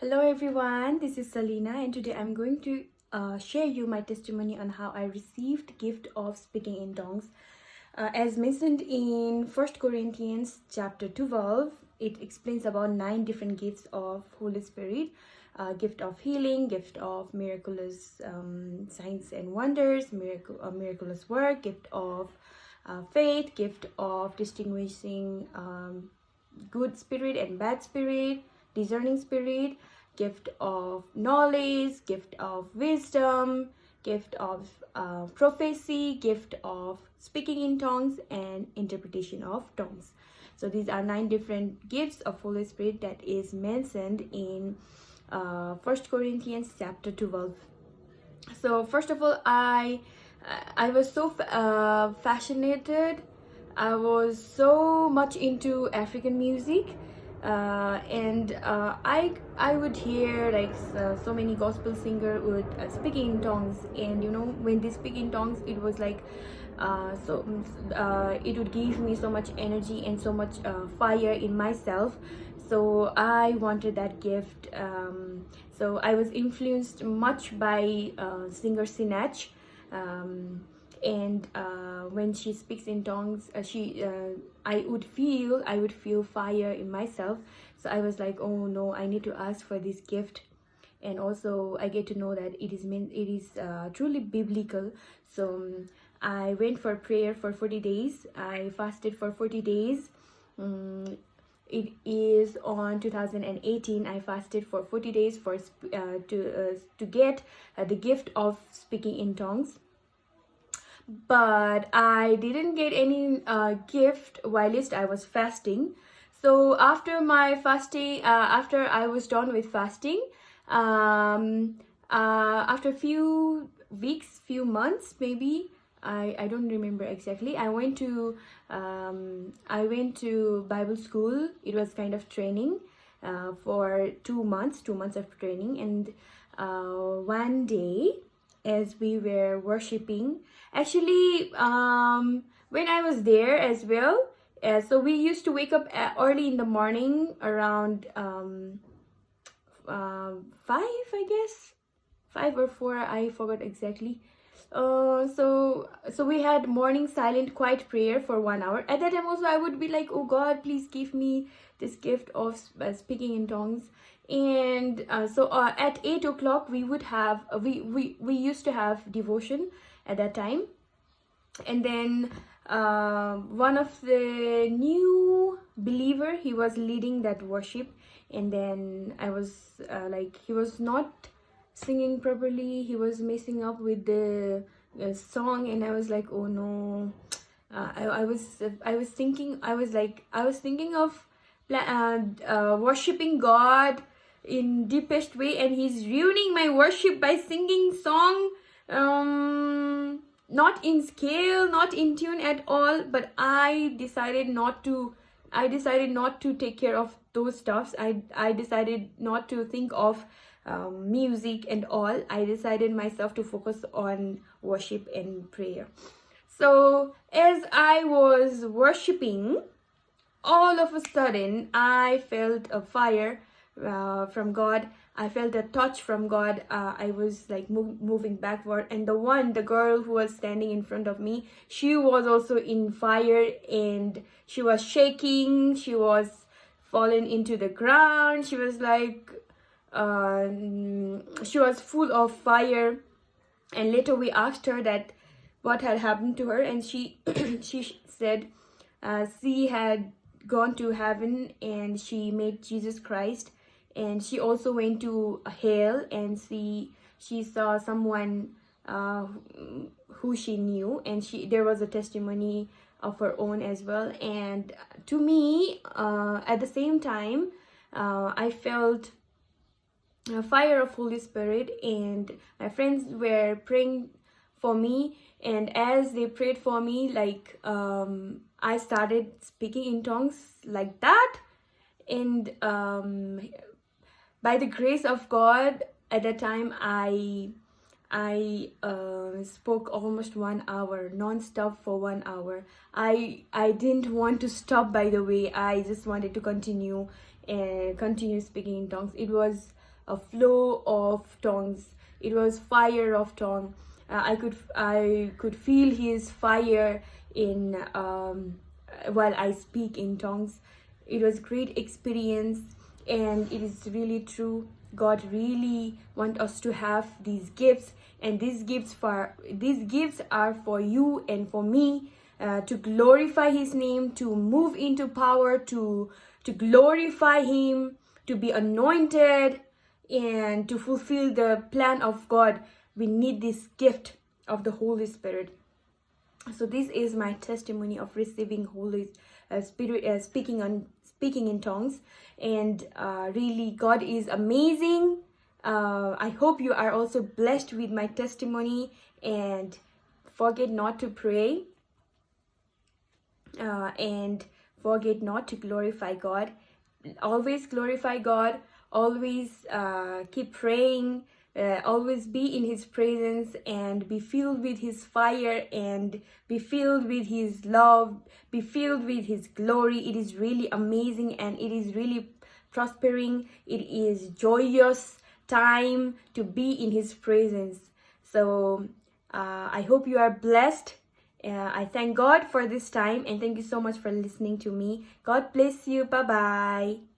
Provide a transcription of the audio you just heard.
Hello everyone, this is Salina and today I'm going to share you my testimony on how I received gift of speaking in tongues. As mentioned in 1 Corinthians chapter 12, it explains about 9 different gifts of Holy Spirit. Gift of healing, gift of miraculous signs and wonders, miraculous work, gift of faith, gift of distinguishing good spirit and bad spirit, discerning spirit, gift of knowledge, gift of wisdom, gift of prophecy, gift of speaking in tongues, and interpretation of tongues. So these are 9 different gifts of Holy Spirit that is mentioned in 1 Corinthians chapter 12. So first of all, I was so fascinated. I was so much into African music, and I would hear like so many gospel singer would speak in tongues, and when they speak in tongues, it was like it would give me so much energy and so much fire in myself. So I wanted that gift. So I was influenced much by singer Sinach. And when she speaks in tongues, I would feel fire in myself. So I was like, oh no, I need to ask for this gift. And also I get to know that it is truly biblical. So I went for prayer for 40 days. I fasted for 40 days. It is on 2018. I fasted for 40 days for to get the gift of speaking in tongues. But I didn't get any gift whilst I was fasting. So after my fasting, after I was done with fasting, after few weeks, few months maybe, I don't remember exactly, I went to Bible school. It was kind of training for 2 months of training. And one day, as we were worshiping, actually when I was there as well, so we used to wake up early in the morning around 5, I guess 5 or 4, I forgot exactly. So we had morning silent quiet prayer for 1 hour. At that time also I would be like, oh God, please give me this gift of speaking in tongues. And so at 8 o'clock we would have we used to have devotion at that time. And then one of the new believer, he was leading that worship. And then I was like, he was not singing properly, he was messing up with the song. And I was like, oh no. I was thinking of worshiping God in deepest way, and he's ruining my worship by singing song not in scale, not in tune at all. But I decided not to take care of those stuffs. I decided not to think of music and all. I decided myself to focus on worship and prayer. So as I was worshiping, all of a sudden I felt a fire from God. I felt a touch from God. I was like moving backward, and the girl who was standing in front of me, she was also in fire, and she was shaking, she was fallen into the ground. She was like she was full of fire. And later we asked her that what had happened to her, and she she said she had gone to heaven and she met Jesus Christ. And she also went to hell, and she saw someone who she knew, and there was a testimony of her own as well. And to me, at the same time, I felt a fire of Holy Spirit, and my friends were praying for me. And as they prayed for me, like I started speaking in tongues like that. And by the grace of God, at that time I spoke almost 1 hour non-stop for 1 hour. I didn't want to stop, by the way. I just wanted to continue speaking in tongues. It was a flow of tongues. It was fire of tongue. I could feel his fire in while I speak in tongues. It was great experience, and it is really true. God really want us to have these gifts, and these gifts are for you and for me, to glorify his name, to move into power, to glorify him, to be anointed, and to fulfill the plan of God. We need this gift of the Holy Spirit. So this is my testimony of receiving Holy Spirit, speaking in tongues, and really God is amazing. I hope you are also blessed with my testimony, and forget not to pray, and forget not to glorify God. Always glorify God, always keep praying, always be in his presence, and be filled with his fire, and be filled with his love, be filled with his glory. It is really amazing, and it is really prospering. It is joyous time to be in his presence. So I hope you are blessed. I thank God for this time, and thank you so much for listening to me. God bless you. Bye bye.